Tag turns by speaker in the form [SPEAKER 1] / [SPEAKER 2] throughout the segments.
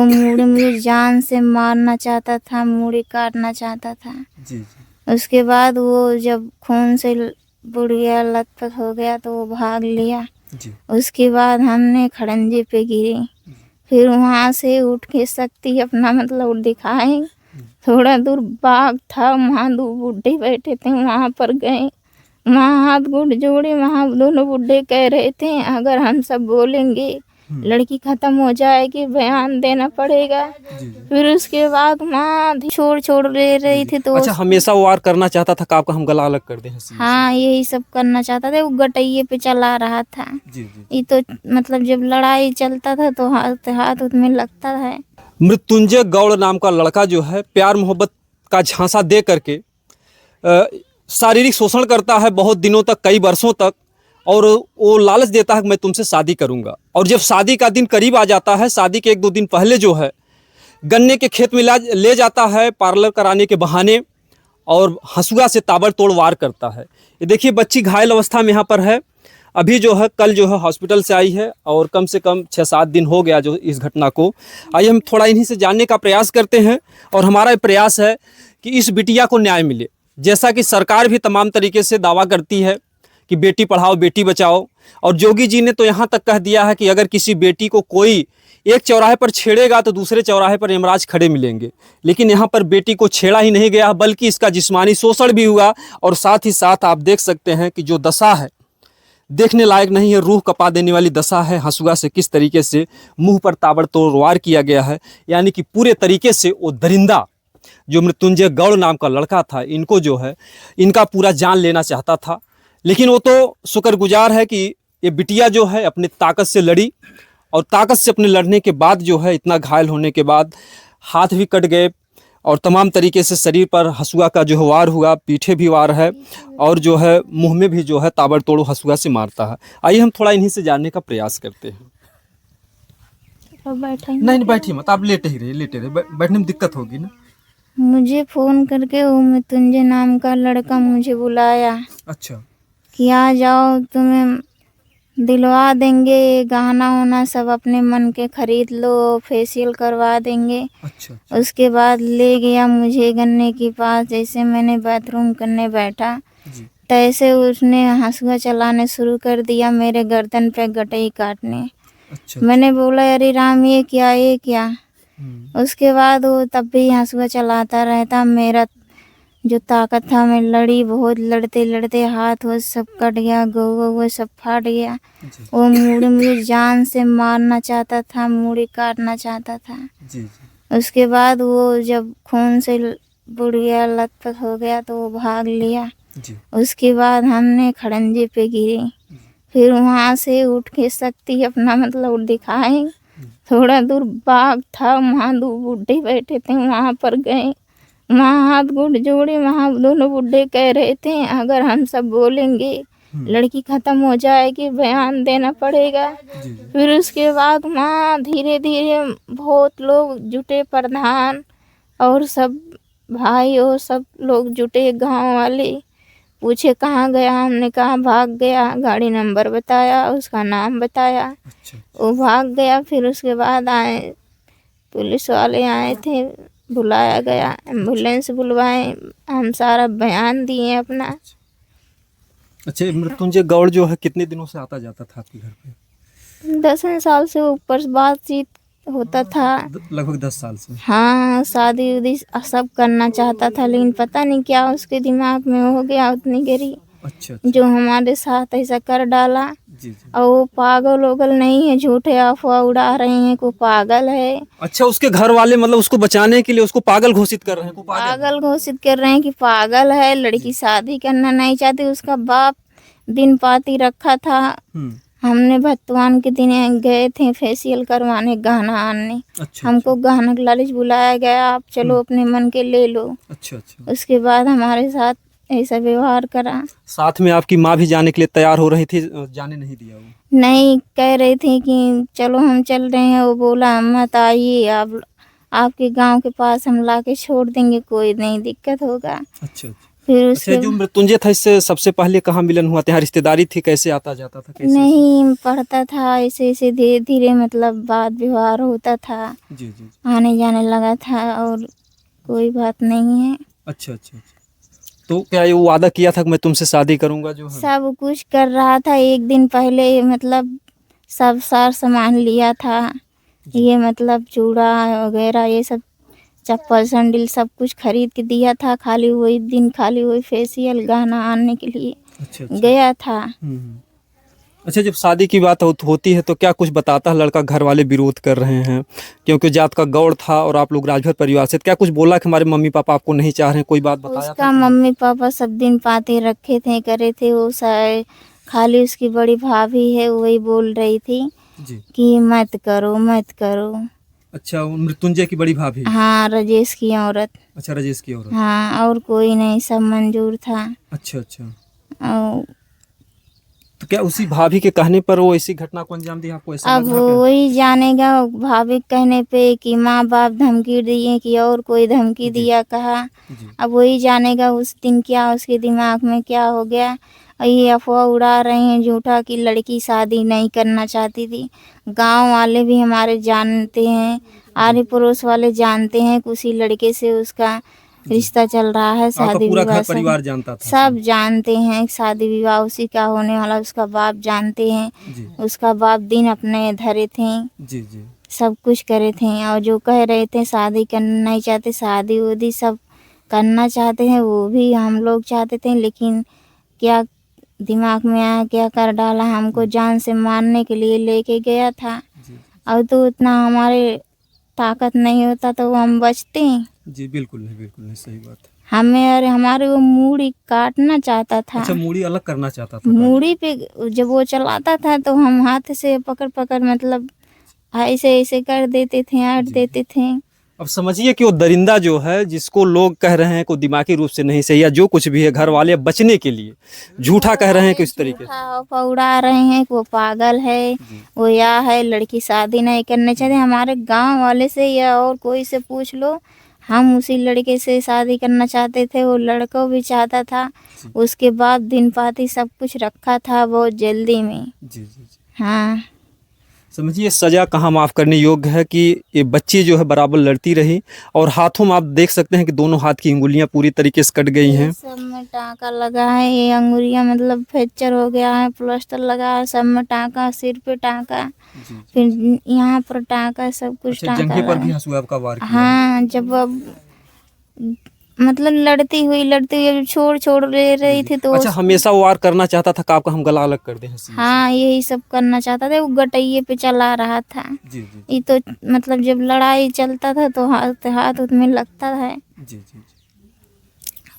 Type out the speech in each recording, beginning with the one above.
[SPEAKER 1] वो मुझे जान से मारना चाहता था, मूड़ी काटना चाहता था।
[SPEAKER 2] जी जी।
[SPEAKER 1] उसके बाद वो जब खून से बुड़ गया, लथपथ हो गया, तो वो भाग लिया।
[SPEAKER 2] जी
[SPEAKER 1] उसके बाद हमने खड़ंजे पे गिरे, फिर वहाँ से उठ के शक्ति अपना मतलब दिखाए। थोड़ा दूर बाग था, वहाँ दो बूढ़े बैठे थे, वहाँ पर गए, वहाँ हाथ गोड़ जोड़े, वहाँ दोनों बूढ़े कह रहे थे अगर हम सब बोलेंगे लड़की खत्म हो जाएगी, बयान देना पड़ेगा।
[SPEAKER 2] जी जी।
[SPEAKER 1] फिर उसके बाद वहाँ छोड़ ले
[SPEAKER 2] जी
[SPEAKER 1] रही
[SPEAKER 2] जी।
[SPEAKER 1] थी तो
[SPEAKER 2] अच्छा, हमेशा वार करना चाहता था कि आपका हम गला अलग कर दें हंसी से।
[SPEAKER 1] हाँ यही सब करना चाहता था। वो गटैये पे चला रहा था।
[SPEAKER 2] जी जी।
[SPEAKER 1] ये तो मतलब जब लड़ाई चलता था तो हाथ हाथ में लगता है।
[SPEAKER 2] मृत्युंजय गौड़ नाम का लड़का जो है प्यार मोहब्बत का झांसा दे करके शारीरिक शोषण करता है बहुत दिनों तक, कई वर्षों तक, और वो लालच देता है कि मैं तुमसे शादी करूंगा। और जब शादी का दिन करीब आ जाता है, शादी के 1-2 दिन पहले जो है गन्ने के खेत में ले जाता है पार्लर कराने के बहाने, और हंसुआ से ताबड़तोड़ वार करता है। ये देखिए बच्ची घायल अवस्था में यहाँ पर है, अभी जो है कल जो है हॉस्पिटल से आई है, और कम से कम 6-7 दिन हो गया जो इस घटना को। आइए हम थोड़ा इन्हीं से जानने का प्रयास करते हैं, और हमारा प्रयास है कि इस बिटिया को न्याय मिले। जैसा कि सरकार भी तमाम तरीके से दावा करती है कि बेटी पढ़ाओ बेटी बचाओ, और जोगी जी ने तो यहाँ तक कह दिया है कि अगर किसी बेटी को कोई एक चौराहे पर छेड़ेगा तो दूसरे चौराहे पर यमराज खड़े मिलेंगे। लेकिन यहाँ पर बेटी को छेड़ा ही नहीं गया, बल्कि इसका जिस्मानी शोषण भी हुआ, और साथ ही साथ आप देख सकते हैं कि जो दशा है देखने लायक नहीं है, रूह कपा देने वाली दशा है। हंसुआ से किस तरीके से मुंह पर ताबड़तोड़ वार किया गया है, यानी कि पूरे तरीके से वो दरिंदा जो मृत्युंजय गौड़ नाम का लड़का था, इनको जो है इनका पूरा जान लेना चाहता था। लेकिन वो तो शुक्रगुजार है कि ये बिटिया जो है अपनी ताकत से लड़ी, और ताकत से अपने लड़ने के बाद जो है इतना घायल होने के बाद हाथ भी कट गए, और तमाम तरीके से शरीर पर हंसुआ का जो है वार हुआ, पीठे भी वार है, और जो है मुंह में भी जो है ताबड़तोड़ हंसुआ से मारता है। आइए हम थोड़ा इन्हीं से जानने का प्रयास करते हैं। नहीं बैठिए मत, आप लेटे ही रहिए, लेटे रहिए, बैठने में दिक्कत होगी ना।
[SPEAKER 1] मुझे फोन करके वो मृत्युंजय नाम का लड़का मुझे बुलाया
[SPEAKER 2] अच्छा।
[SPEAKER 1] कि आ जाओ, तुम्हें दिलवा देंगे, गहना होना सब अपने मन के खरीद लो, फेशियल करवा देंगे।
[SPEAKER 2] अच्छा।
[SPEAKER 1] उसके बाद ले गया मुझे गन्ने के पास। जैसे मैंने बाथरूम करने बैठा
[SPEAKER 2] जी।
[SPEAKER 1] तैसे उसने हंसुआ चलाने शुरू कर दिया, मेरे गर्दन पे गटई काटने।
[SPEAKER 2] अच्छा।
[SPEAKER 1] मैंने बोला अरे राम ये क्या। उसके बाद वो तब भी हंसुआ चलाता रहता। मेरा जो ताकत था, मैं लड़ी बहुत, लड़ते लड़ते हाथ वो सब कट गया, वो सब फाट गया। वो मुझे जान से मारना चाहता था, मूड़ी काटना चाहता था।
[SPEAKER 2] जी।
[SPEAKER 1] उसके बाद वो जब खून से बुड़ गया, लथपथ हो गया, तो वो भाग लिया।
[SPEAKER 2] जी।
[SPEAKER 1] उसके बाद हमने खड़ंजे पे गिरे, फिर वहाँ से उठ के शक्ति अपना मतलब दिखाए। थोड़ा दूर बाग था, वहाँ दो बूढ़े बैठे थे, वहाँ पर गए, वहाँ हाथ गोड़ जोड़े, वहाँ दोनों बूढ़े कह रहे थे अगर हम सब बोलेंगे लड़की खत्म हो जाएगी, बयान देना पड़ेगा। फिर उसके बाद वहाँ धीरे धीरे बहुत लोग जुटे, प्रधान और सब भाई और सब लोग जुटे, गांव वाले। पूछे कहाँ गया, हमने कहा भाग गया, गाड़ी नंबर बताया, उसका नाम बताया।
[SPEAKER 2] अच्छा।
[SPEAKER 1] वो भाग गया। फिर उसके बाद आए पुलिस वाले, आए थे, बुलाया गया, एम्बुलेंस बुलवाए, हम सारा बयान दिए अपना।
[SPEAKER 2] अच्छा, मृत्युंजय गौड़ जो है कितने दिनों से आता जाता था आपके घर पे?
[SPEAKER 1] 10 साल से ऊपर बातचीत होता था।
[SPEAKER 2] लगभग 10 साल से।
[SPEAKER 1] हाँ, शादी उदी सब करना चाहता था, लेकिन पता नहीं क्या उसके दिमाग में हो गया उतनी गरी।
[SPEAKER 2] अच्छा।
[SPEAKER 1] जो हमारे साथ ऐसा कर डाला।
[SPEAKER 2] जी।
[SPEAKER 1] और वो पागल वगल नहीं है, झूठे अफवाह उड़ा रहे हैं को पागल है।
[SPEAKER 2] अच्छा, उसके घर वाले मतलब उसको बचाने के लिए उसको पागल घोषित कर रहे हैं?
[SPEAKER 1] पागल घोषित कर रहे हैं कि पागल है, लड़की शादी करना नहीं चाहती। उसका बाप दिन पाती रखा था। हमने भतवान के दिन गए थे फेशियल करवाने, गहना आनने।
[SPEAKER 2] अच्छा।
[SPEAKER 1] हमको गहना लालच बुलाया गया, आप चलो अपने मन के ले लो।
[SPEAKER 2] अच्छा। अच्छा।
[SPEAKER 1] उसके बाद हमारे साथ ऐसा व्यवहार करा।
[SPEAKER 2] साथ में आपकी माँ भी जाने के लिए तैयार हो रही थी, जाने नहीं दिया वो?
[SPEAKER 1] नहीं, कह रही थी कि चलो हम चल रहे हैं। वो बोला मत आइए, आप आपके गांव के पास हम लाके छोड़ देंगे, कोई नहीं दिक्कत होगा।
[SPEAKER 2] अच्छा।
[SPEAKER 1] फिर
[SPEAKER 2] अच्छा,
[SPEAKER 1] उसके
[SPEAKER 2] जो मृत्युंजय था इससे सबसे पहले कहाँ मिलन हुआ था? यहाँ रिश्तेदारी थी, कैसे आता जाता था, कैसे?
[SPEAKER 1] नहीं पढ़ता था, ऐसे ऐसे धीरे धीरे मतलब बात व्यवहार होता था,
[SPEAKER 2] जी जी जी।
[SPEAKER 1] आने जाने लगा था और कोई बात नहीं है।
[SPEAKER 2] अच्छा अच्छा अच्छा। तो क्या ये वो वादा किया था कि मैं तुमसे शादी करूंगा जो है?
[SPEAKER 1] सब कुछ कर रहा था, एक दिन पहले मतलब सब सार सामान लिया था,
[SPEAKER 2] जी।
[SPEAKER 1] ये मतलब चूड़ा वगैरह ये सब, चप्पल सैंडल सब कुछ खरीद के दिया था। खाली वही दिन, खाली वही फेशियल गहना आने के लिए
[SPEAKER 2] अच्छा अच्छा।
[SPEAKER 1] गया था।
[SPEAKER 2] हम्म। अच्छा, जब शादी की बात होती है तो क्या कुछ बताता है लड़का? घर वाले विरोध कर रहे हैं क्योंकि जात का गौड़ था और आप लोग राजभर परिवार से, क्या कुछ बोला कि हमारे मम्मी पापा आपको नहीं चाह रहे हैं? कोई बात बताया था
[SPEAKER 1] उसका
[SPEAKER 2] कि नहीं?
[SPEAKER 1] मम्मी पापा सब दिन पाते रखे थे, करे थे वो सारे। खाली उसकी बड़ी भाभी है वही बोल रही थी
[SPEAKER 2] जी।
[SPEAKER 1] कि मत करो मत करो।
[SPEAKER 2] अच्छा, वो मृत्युंजय की बड़ी भाभी?
[SPEAKER 1] हाँ, राजेश की औरत।
[SPEAKER 2] अच्छा, राजेश की औरत।
[SPEAKER 1] हाँ, और कोई नहीं, सब मंजूर था।
[SPEAKER 2] अच्छा अच्छा।
[SPEAKER 1] और
[SPEAKER 2] तो क्या उसी भाभी के कहने पर वो ऐसी घटना को अंजाम दिया? आपको ऐसा
[SPEAKER 1] अब
[SPEAKER 2] लग रहा क्या?
[SPEAKER 1] वही जानेगा, भाभी के कहने पे कि माँ बाप धमकी दिए कि और कोई धमकी
[SPEAKER 2] जी
[SPEAKER 1] दिया कहा।
[SPEAKER 2] जी।
[SPEAKER 1] अब वही जानेगा उस दिन क्या उसके दिमाग में क्या हो गया। और ये अफवाह उड़ा रहे हैं झूठा कि लड़की शादी नहीं करना चाहती थी। गांव वाले भी हमारे जानते हैं, आरे पड़ोस वाले जानते हैं कि उसी लड़के से उसका
[SPEAKER 2] जी।
[SPEAKER 1] रिश्ता चल रहा है,
[SPEAKER 2] आपका
[SPEAKER 1] शादी
[SPEAKER 2] पूरा
[SPEAKER 1] विवाह
[SPEAKER 2] घर
[SPEAKER 1] सब
[SPEAKER 2] परिवार जानता था
[SPEAKER 1] सब
[SPEAKER 2] सब?
[SPEAKER 1] जानते हैं। शादी विवाह उसी का होने वाला, उसका बाप जानते हैं।
[SPEAKER 2] जी
[SPEAKER 1] उसका बाप दिन अपने धरे थे,
[SPEAKER 2] जी जी।
[SPEAKER 1] सब कुछ करे थे। और जो कह रहे थे शादी करना नहीं चाहते, शादी उदी सब करना चाहते हैं, वो भी हम लोग चाहते थे। लेकिन क्या दिमाग में आया, क्या कर डाला, हमको जान से मारने के लिए लेके गया था।
[SPEAKER 2] जी
[SPEAKER 1] और तो उतना हमारे ताकत नहीं होता तो हम बचते।
[SPEAKER 2] जी, बिल्कुल नहीं, सही बात है।
[SPEAKER 1] हमें और हमारे वो मूड़ी काटना चाहता था।
[SPEAKER 2] अच्छा, मूड़ी अलग करना चाहता था काट?
[SPEAKER 1] मूड़ी पे जब वो चलाता था तो हम हाथ से पकड़ पकड़ मतलब ऐसे ऐसे कर देते थे, आट
[SPEAKER 2] जी।
[SPEAKER 1] देते थे।
[SPEAKER 2] अब समझिए कि वो दरिंदा जो है, जिसको लोग कह रहे हैं को दिमागी रूप से नहीं सही या जो कुछ भी है, घर वाले बचने के लिए झूठा
[SPEAKER 1] घर
[SPEAKER 2] कह रहे हैं कि
[SPEAKER 1] वाले
[SPEAKER 2] इस तरीके से।
[SPEAKER 1] झूठा अफवाह उड़ा रहे हैं कि वो पागल है,
[SPEAKER 2] जी
[SPEAKER 1] वो या है लड़की शादी नहीं करना चाहते। हमारे गांव वाले से या और कोई से पूछ लो, हम उसी लड़के से शादी करना चाहते थे, वो लड़का भी चाहता था।
[SPEAKER 2] जी
[SPEAKER 1] उसके बाद दिन पाती सब कुछ रखा था बहुत जल्दी में।
[SPEAKER 2] जी जी जी।
[SPEAKER 1] हाँ,
[SPEAKER 2] समझिए सजा कहाँ माफ़ करने योग्य है कि ये बच्ची जो है बराबर लड़ती रही और हाथों में आप देख सकते हैं कि दोनों हाथ की अंगुलियां पूरी तरीके से कट गई
[SPEAKER 1] ये
[SPEAKER 2] हैं।
[SPEAKER 1] सब में टाँका लगा है, ये अंगुरियां मतलब फ्रैक्चर हो गया है, प्लास्टर लगा है, सब में टाँका, सिर पे टाँका,
[SPEAKER 2] जी जी।
[SPEAKER 1] फिर यहाँ पर टाँका, सब कुछ
[SPEAKER 2] अच्छा,
[SPEAKER 1] टाँका
[SPEAKER 2] जंघे पर
[SPEAKER 1] लगा।
[SPEAKER 2] भी हंसुआ आपका वार किया है?
[SPEAKER 1] हाँ, जब अब मतलब लड़ती हुई अब छोड़ छोड़ ले
[SPEAKER 2] जी
[SPEAKER 1] रही
[SPEAKER 2] जी।
[SPEAKER 1] थी तो
[SPEAKER 2] अच्छा, हमेशा वार करना चाहता था कि आपका हम गला अलग कर दें हंसी से?
[SPEAKER 1] हाँ, यही सब करना चाहता था। वो गटैये पे चला रहा था।
[SPEAKER 2] जी जी
[SPEAKER 1] ये तो मतलब जब लड़ाई चलता था तो हाथ हाथ उथ में लगता है।
[SPEAKER 2] जी जी जी।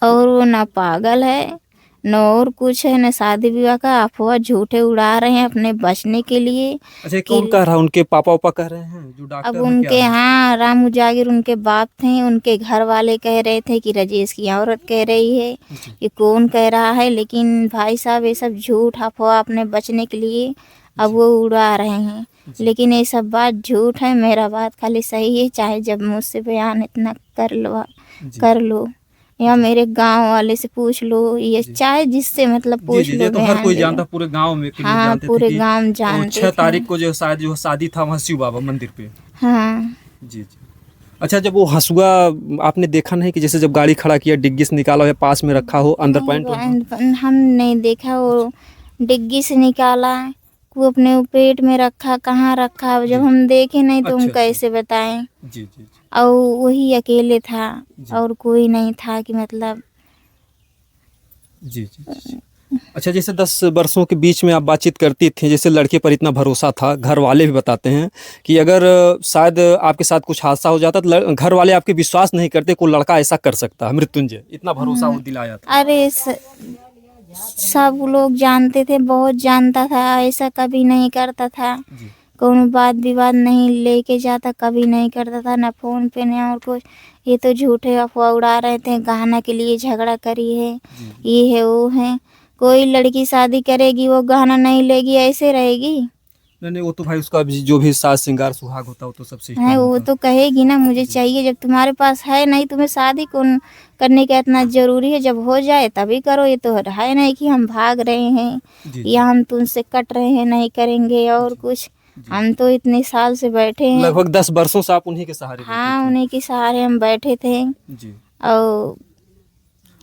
[SPEAKER 1] और वो ना पागल है, न और कुछ है, न शादी विवाह का अफवाह झूठे उड़ा रहे हैं अपने बचने के लिए
[SPEAKER 2] अच्छा, ये
[SPEAKER 1] कि
[SPEAKER 2] कौन कह रहा है? उनके पापा उपा कह रहे हैं जो
[SPEAKER 1] अब
[SPEAKER 2] डॉक्टर हैं, क्या
[SPEAKER 1] उनके
[SPEAKER 2] है?
[SPEAKER 1] यहाँ रामू जागीर उनके बाप थे, उनके घर वाले कह रहे थे कि राजेश की औरत कह रही है।
[SPEAKER 2] जी
[SPEAKER 1] ये कौन कह रहा है? लेकिन भाई साहब ये सब झूठ अफवाह अपने बचने के लिए अब
[SPEAKER 2] जी
[SPEAKER 1] वो उड़ा रहे हैं।
[SPEAKER 2] जी
[SPEAKER 1] लेकिन ये सब बात झूठ है, मेरा बात खाली सही है। चाहे जब मुझसे बयान इतना
[SPEAKER 2] जी
[SPEAKER 1] कर लो या
[SPEAKER 2] जी
[SPEAKER 1] मेरे गांव वाले से पूछ लो, ये
[SPEAKER 2] जी
[SPEAKER 1] चाहे जिससे मतलब
[SPEAKER 2] जी
[SPEAKER 1] पूछ
[SPEAKER 2] जी। ये
[SPEAKER 1] लो,
[SPEAKER 2] तो हर
[SPEAKER 1] बयान
[SPEAKER 2] कोई
[SPEAKER 1] दे दो।
[SPEAKER 2] जानता, पूरे गांव में के लोग
[SPEAKER 1] हाँ,
[SPEAKER 2] जानते थे
[SPEAKER 1] पूरे
[SPEAKER 2] कि
[SPEAKER 1] गांव
[SPEAKER 2] वो
[SPEAKER 1] जानते
[SPEAKER 2] 6
[SPEAKER 1] थे।
[SPEAKER 2] तारीख को जो शायद जो शादी था वहाँ शिव बाबा मंदिर पे।
[SPEAKER 1] हाँ,
[SPEAKER 2] जी जी। अच्छा, जब वो हंसुआ आपने देखा नहीं कि जैसे जब गाड़ी खड़ा किया डिग्गी से निकाला हो या पास में रखा हो अंदर
[SPEAKER 1] नहीं
[SPEAKER 2] पैंट हो?
[SPEAKER 1] हम नहीं देखा। वो डिग्गी से निकाला, वो अपने वो पेट में रखा, कहाँ रखा, अब जब
[SPEAKER 2] जी।
[SPEAKER 1] हम देखे नहीं तो हम
[SPEAKER 2] अच्छा अच्छा।
[SPEAKER 1] कैसे बताएं।
[SPEAKER 2] जी जी जी
[SPEAKER 1] और वही अकेले था
[SPEAKER 2] जी
[SPEAKER 1] और कोई नहीं था कि मतलब।
[SPEAKER 2] जी जी जी। अच्छा, जैसे 10 वर्षों के बीच में आप बातचीत करती थी, जैसे लड़के पर इतना भरोसा था, घर वाले भी बताते हैं कि अगर शायद आपके साथ कुछ हादसा हो जाता तो घर वाले आपके विश्वास नहीं करते कोई लड़का ऐसा कर सकता है। मृत्युंजय इतना भरोसा वो दिलाया था।
[SPEAKER 1] अरे सब लोग जानते थे, बहुत जानता था, ऐसा कभी नहीं करता था।
[SPEAKER 2] जी
[SPEAKER 1] कोनो बात विवाद नहीं लेके जाता, कभी नहीं करता था, ना फोन पे ना और कुछ। ये तो झूठे अफवाह उड़ा रहे थे, गहना के लिए झगड़ा करी है,
[SPEAKER 2] जी जी
[SPEAKER 1] ये है वो है। कोई लड़की शादी करेगी वो गहना नहीं लेगी ऐसे रहेगी?
[SPEAKER 2] नहीं, वो तो भाई उसका जो भी साज श्रृंगार सुहाग होता है वो तो सब सिस्टम
[SPEAKER 1] है, वो
[SPEAKER 2] होता
[SPEAKER 1] तो कहेगी ना मुझे चाहिए। जब तुम्हारे पास है नहीं, तुम्हें शादी कौन करने का इतना जरूरी है, जब हो जाए तभी करो। ये तो है नहीं कि हम भाग रहे हैं
[SPEAKER 2] जी
[SPEAKER 1] या हम तुमसे कट रहे हैं, नहीं करेंगे और कुछ। हम तो इतने साल से बैठे हैं।
[SPEAKER 2] लगभग 10 वर्षों से आप उन्हीं के सहारे रहती
[SPEAKER 1] हाँ,
[SPEAKER 2] थी।
[SPEAKER 1] उन्हीं के सहारे हम बैठे थे।
[SPEAKER 2] जी।
[SPEAKER 1] और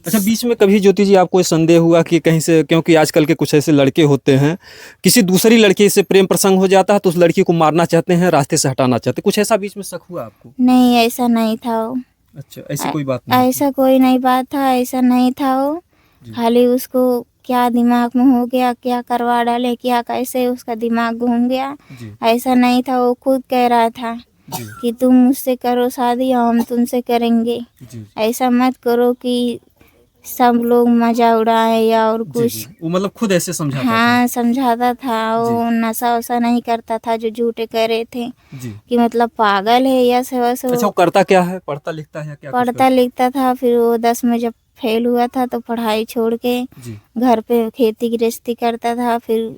[SPEAKER 2] अच्छा, बीच में कभी ज्योति जी आपको ये संदेह हुआ कि कहीं से, क्योंकि आजकल के कुछ ऐसे लड़के होते हैं, किसी दूसरी लड़की से प्रेम प्रसंग हो जाता है तो उस लड़की को मारना चाहते हैं, रास्ते से हटाना चाहते हैं, कुछ ऐसा बीच में शक हुआ आपको?
[SPEAKER 1] नहीं, ऐसा नहीं था वो।
[SPEAKER 2] अच्छा, ऐसी कोई बात नहीं थी।
[SPEAKER 1] ऐसा कोई नहीं बात था, ऐसा नहीं था वो।
[SPEAKER 2] जी।
[SPEAKER 1] खाली उसको क्या दिमाग में हो गया, क्या करवा डाले, क्या कैसे उसका दिमाग घूम गया,
[SPEAKER 2] जी
[SPEAKER 1] ऐसा नहीं था। वो खुद कह रहा था
[SPEAKER 2] जी
[SPEAKER 1] कि तुम मुझसे करो शादी और हम तुमसे करेंगे।
[SPEAKER 2] जी
[SPEAKER 1] ऐसा मत करो कि सब लोग मजा उड़ाए या और
[SPEAKER 2] जी
[SPEAKER 1] कुछ।
[SPEAKER 2] जी, वो मतलब खुद ऐसे समझाता था।
[SPEAKER 1] हाँ, समझाता था।
[SPEAKER 2] जी
[SPEAKER 1] वो नशा वशा नहीं करता था जो झूठे कह रहे थे
[SPEAKER 2] जी।
[SPEAKER 1] कि मतलब पागल है या से वैसे।
[SPEAKER 2] अच्छा, वो करता क्या है, पढ़ता लिखता है या क्या कुछ
[SPEAKER 1] पढ़ता लिखता था, फिर वो 10 में जब फेल हुआ था तो पढ़ाई छोड़ के
[SPEAKER 2] जी
[SPEAKER 1] घर पे खेती गृहस्थी करता था। फिर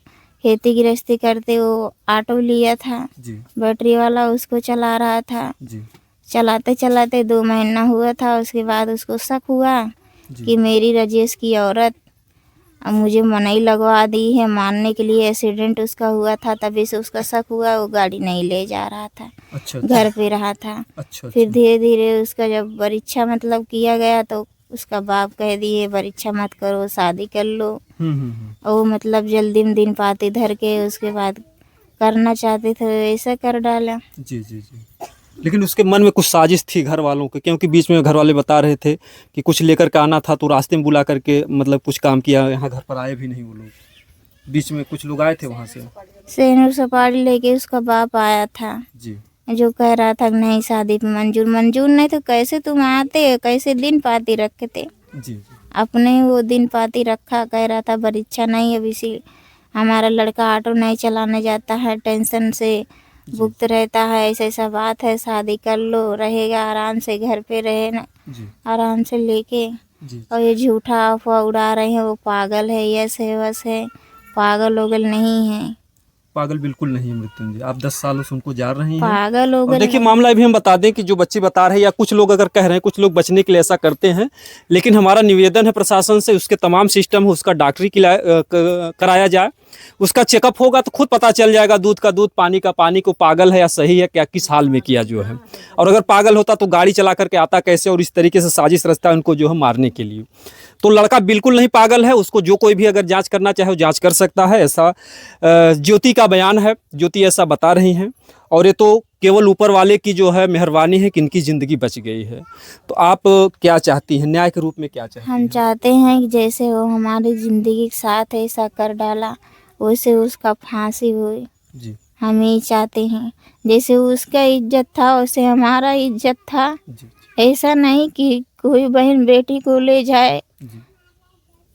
[SPEAKER 1] खेती गृहस्थी करते वो ऑटो लिया था
[SPEAKER 2] जी
[SPEAKER 1] बैटरी वाला, उसको चला रहा था।
[SPEAKER 2] जी
[SPEAKER 1] चलाते चलाते 2 महीना हुआ था, उसके बाद उसको शक हुआ
[SPEAKER 2] जी
[SPEAKER 1] कि मेरी राजेश की औरत अब मुझे मनई लगवा दी है मारने के लिए। एक्सीडेंट उसका हुआ था, तभी से उसका शक हुआ। वो गाड़ी नहीं ले जा रहा था,
[SPEAKER 2] अच्छा
[SPEAKER 1] घर पे रहा था।
[SPEAKER 2] अच्छा
[SPEAKER 1] फिर
[SPEAKER 2] अच्छा।
[SPEAKER 1] धीरे धीरे उसका जब परीक्षा मतलब किया गया तो उसका बाप कह दिए परीक्षा मत करो, शादी कर लो। और वो मतलब जल्दी में दिन पाती धर के उसके बाद करना चाहते थे, ऐसा कर डाला।
[SPEAKER 2] जी जी जी। लेकिन उसके मन में कुछ साजिश थी घर वालों के, क्योंकि बीच में घर वाले बता रहे थे कि कुछ लेकर के आना था तो रास्ते में बुला करके मतलब कुछ काम किया, यहाँ घर पर आए भी नहीं वो लोग। बीच में कुछ लोग आए थे वहाँ से।
[SPEAKER 1] सेनूर सपारी लेके उसका बाप आया था,
[SPEAKER 2] जी
[SPEAKER 1] जो कह रहा था कि नहीं शादी पे मंजूर। मंजूर नहीं तो कैसे तुम आते, कैसे दिन पाती रखते।
[SPEAKER 2] जी जी
[SPEAKER 1] अपने वो दिन पाती रखा, कह रहा था परीक्षा नहीं अब इसी हमारा लड़का ऑटो नहीं चलाने जाता है, टेंशन से भुगत रहता है, ऐसा ऐसा बात है, शादी कर लो, रहेगा आराम से, घर पे रहे ना
[SPEAKER 2] जी
[SPEAKER 1] आराम से लेके।
[SPEAKER 2] जी।
[SPEAKER 1] और ये झूठा अफवाह उड़ा रहे हैं वो पागल है, यस है वस है। पागल ओगल नहीं है,
[SPEAKER 2] पागल बिल्कुल नहीं है मृत्युंजय, आप 10 सालों से उनको जार रही हैं।
[SPEAKER 1] पागल
[SPEAKER 2] और
[SPEAKER 1] ओगल
[SPEAKER 2] देखिए,
[SPEAKER 1] नहीं।
[SPEAKER 2] मामला अभी हम बता दें कि जो बच्चे बता रहे हैं या कुछ लोग अगर कह रहे हैं, कुछ लोग बचने के लिए ऐसा करते हैं, लेकिन हमारा निवेदन है प्रशासन से, उसके तमाम सिस्टम है उसका डॉक्टरी कराया जाए। उसका चेकअप होगा तो खुद पता चल जाएगा, दूध का दूध पानी का पानी, को पागल है या सही है, क्या किस हाल में किया जो है। और अगर पागल होता तो गाड़ी चला करके आता कैसे, और इस तरीके से साजिश रचता है उनको जो है मारने के लिए। तो लड़का बिल्कुल नहीं पागल है, उसको जो कोई भी अगर जांच करना चाहे वो जांच कर सकता है, ऐसा ज्योति का बयान है। ज्योति ऐसा बता रही हैं, और ये तो केवल ऊपर वाले की जो है मेहरबानी है कि इनकी ज़िंदगी बच गई है। तो आप क्या चाहती हैं, न्याय के रूप में क्या चाहती
[SPEAKER 1] हम
[SPEAKER 2] हैं?
[SPEAKER 1] चाहते हैं कि जैसे वो हमारी ज़िंदगी के साथ ऐसा कर डाला वैसे उसका फांसी हुई।
[SPEAKER 2] जी
[SPEAKER 1] हम यही चाहते हैं, जैसे उसका इज्जत था वैसे हमारा इज्जत था।
[SPEAKER 2] जी
[SPEAKER 1] ऐसा नहीं कि कोई बहन बेटी को ले जाए,
[SPEAKER 2] जी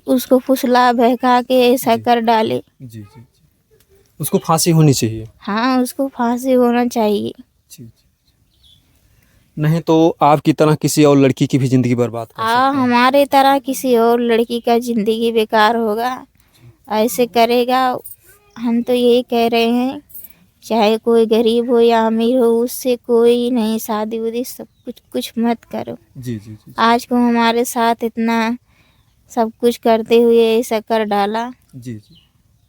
[SPEAKER 1] उसको फुसला बहका के ऐसा
[SPEAKER 2] जी
[SPEAKER 1] कर डाले।
[SPEAKER 2] जी जी जी। उसको फांसी होनी चाहिए।
[SPEAKER 1] हाँ, उसको फांसी होना चाहिए।
[SPEAKER 2] जी जी। नहीं तो आपकी तरह किसी और लड़की की भी ज़िंदगी बर्बाद कर सकता है।
[SPEAKER 1] हमारे तरह किसी और लड़की का ज़िंदगी बेकार होगा, ऐसे करेगा। हम तो यही कह रहे हैं, चाहे कोई गरीब हो या अमीर हो, उससे कोई नहीं शादी उदी सब कुछ मत करो।
[SPEAKER 2] जी जी जी
[SPEAKER 1] आज को हमारे साथ इतना सब कुछ करते हुए ऐसा कर डाला,
[SPEAKER 2] जी जी।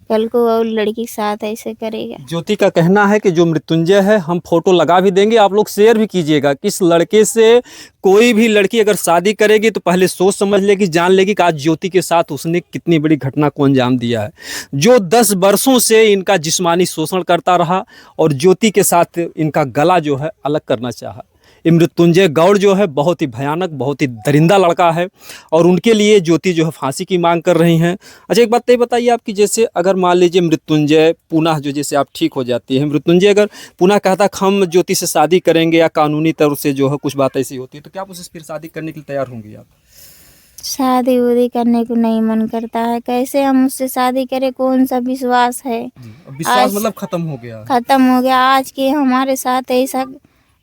[SPEAKER 1] कल को और लड़की के साथ ऐसे करेगा।
[SPEAKER 2] ज्योति का कहना है कि जो मृत्युंजय है, हम फोटो लगा भी देंगे, आप लोग शेयर भी कीजिएगा कि इस लड़के से कोई भी लड़की अगर शादी करेगी तो पहले सोच समझ लेगी, जान लेगी कि आज ज्योति के साथ उसने कितनी बड़ी घटना को अंजाम दिया है। जो 10 वर्षों से इनका जिस्मानी शोषण करता रहा और ज्योति के साथ इनका गला जो है अलग करना चाहा। ये मृत्युंजय गौड़ जो है बहुत ही भयानक, बहुत ही दरिंदा लड़का है, और उनके लिए ज्योति जो है फांसी की मांग कर रही हैं। अच्छा, एक बात ये बताइए आपकी, जैसे अगर मान लीजिए मृत्युंजय पुनः जो, जैसे आप ठीक हो जाती है, मृत्युंजय अगर पुनः कहता कि हम ज्योति से शादी करेंगे या कानूनी तौर से जो है कुछ बात ऐसी होती है, तो क्या आप उससे फिर शादी करने के लिए तैयार होंगी आप?
[SPEAKER 1] शादी उदी करने को नहीं मन करता है, कैसे हम उससे शादी करें, कौन सा विश्वास है।
[SPEAKER 2] जी, अब विश्वास
[SPEAKER 1] आज
[SPEAKER 2] मतलब खत्म हो गया।
[SPEAKER 1] खत्म हो गया। आज के हमारे साथ ऐसा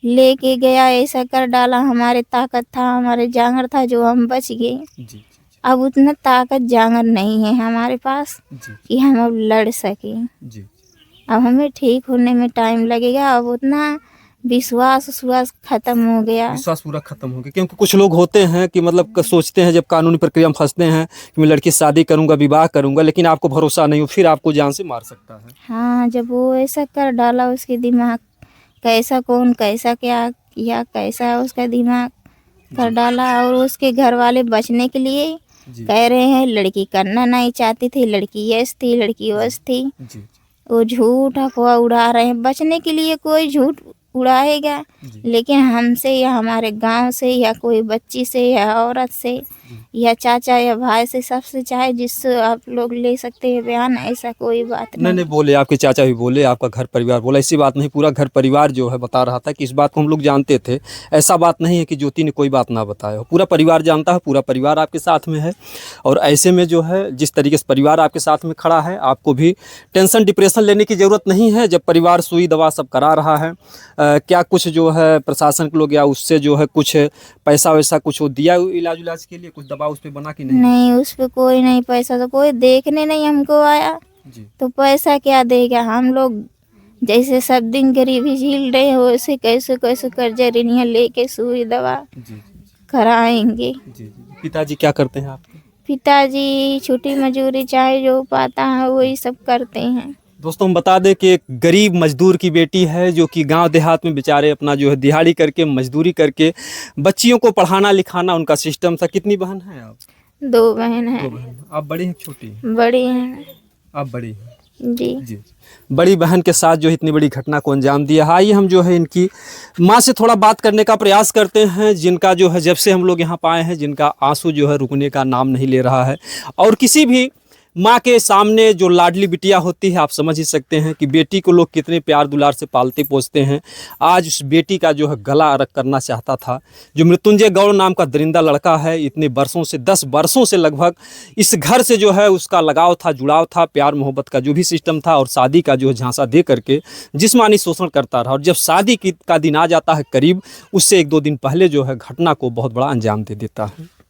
[SPEAKER 1] लेके गया, ऐसा कर डाला। हमारे ताकत था, हमारे जांगर था जो हम बच गए।
[SPEAKER 2] जी जी
[SPEAKER 1] अब उतना ताकत जांगर नहीं है हमारे पास
[SPEAKER 2] जी
[SPEAKER 1] कि हम अब लड़ सकें।
[SPEAKER 2] जी।
[SPEAKER 1] अब हमें ठीक होने में टाइम लगेगा। अब उतना विश्वास खत्म हो गया।
[SPEAKER 2] विश्वास पूरा खत्म हो गया, क्योंकि कुछ लोग होते हैं कि मतलब सोचते हैं जब कानूनी प्रक्रिया में फंसते हैं कि मैं लड़की से शादी करूंगा, विवाह करूंगा, लेकिन आपको भरोसा नहीं हो, फिर आपको जान से मार सकता है।
[SPEAKER 1] हाँ, जब वो ऐसा कर डाला, उसके दिमाग कैसा, कौन कैसा क्या किया, कैसा उसका दिमाग कर डाला। और उसके घर वाले बचने के लिए
[SPEAKER 2] जी
[SPEAKER 1] कह रहे हैं लड़की करना नहीं चाहती थी, लड़की यस थी, लड़की वस थी।
[SPEAKER 2] जी
[SPEAKER 1] वो झूठ अफवाह उड़ा रहे हैं। बचने के लिए कोई झूठ उड़ाएगा,
[SPEAKER 2] जी
[SPEAKER 1] लेकिन हमसे या हमारे गांव से या कोई बच्ची से या औरत से या चाचा या भाई से, सबसे चाहे जिससे आप लोग ले सकते हैं बयान, ऐसा कोई बात
[SPEAKER 2] नहीं
[SPEAKER 1] नहीं।
[SPEAKER 2] नहीं, बोले आपके चाचा भी बोले, आपका घर परिवार बोला, ऐसी बात नहीं, पूरा घर परिवार जो है बता रहा था कि इस बात को हम लोग जानते थे। ऐसा बात नहीं है कि ज्योति ने कोई बात ना बताया हो, पूरा परिवार जानता है, पूरा परिवार आपके साथ में है। और ऐसे में जो है जिस तरीके से परिवार आपके साथ में खड़ा है, आपको भी टेंशन डिप्रेशन लेने की ज़रूरत नहीं है। जब परिवार सुई दवा सब करा रहा है, क्या कुछ जो है प्रशासन के लोग या उससे जो है कुछ पैसा वैसा कुछ वो दिया इलाज उलाज के लिए, कुछ दबाव उस पर बना कि नहीं?
[SPEAKER 1] नहीं, उस पे कोई नहीं, पैसा तो कोई देखने नहीं हमको आया,
[SPEAKER 2] जी
[SPEAKER 1] तो पैसा क्या देगा। हम लोग जैसे सब दिन गरीबी झील रहे हैं, वैसे कैसे कैसे कर्जा ऋणिया लेके सुई दवा
[SPEAKER 2] जी
[SPEAKER 1] कराएंगे।
[SPEAKER 2] जी। पिताजी क्या करते हैं आपके?
[SPEAKER 1] पिताजी छोटी मजूरी चाहे जो पाता है वही सब करते हैं।
[SPEAKER 2] दोस्तों हम बता दें कि एक गरीब मजदूर की बेटी है जो कि गांव देहात में बेचारे अपना जो है दिहाड़ी करके, मजदूरी करके बच्चियों को पढ़ाना लिखाना उनका सिस्टम था। कितनी बहन है आप?
[SPEAKER 1] 2 बहन
[SPEAKER 2] दो
[SPEAKER 1] है।
[SPEAKER 2] बहन। आप बड़ी हैं छोटी हैं?
[SPEAKER 1] बड़ी हैं।
[SPEAKER 2] आप बड़ी हैं।
[SPEAKER 1] जी।
[SPEAKER 2] जी। बड़ी बहन के साथ जो इतनी बड़ी घटना को अंजाम दिया। आइए हम जो है इनकी माँ से थोड़ा बात करने का प्रयास करते हैं, जिनका जो है जब से हम लोग यहाँ पाए हैं, जिनका आंसू जो है रुकने का नाम नहीं ले रहा है। और किसी भी माँ के सामने जो लाडली बिटिया होती है, आप समझ ही सकते हैं कि बेटी को लोग कितने प्यार दुलार से पालते पोसते हैं। आज उस बेटी का जो है गला अरग करना चाहता था। जो मृत्युंजय गौड़ नाम का दरिंदा लड़का है, इतने वर्षों से 10 वर्षों से लगभग इस घर से जो है उसका लगाव था, जुड़ाव था, प्यार मोहब्बत का जो भी सिस्टम था, और शादी का जो झांसा दे करके जिस्मानी शोषण करता रहा। और जब शादी का दिन आ जाता है करीब, उससे 1-2 दिन पहले जो है घटना को बहुत बड़ा अंजाम दे देता है।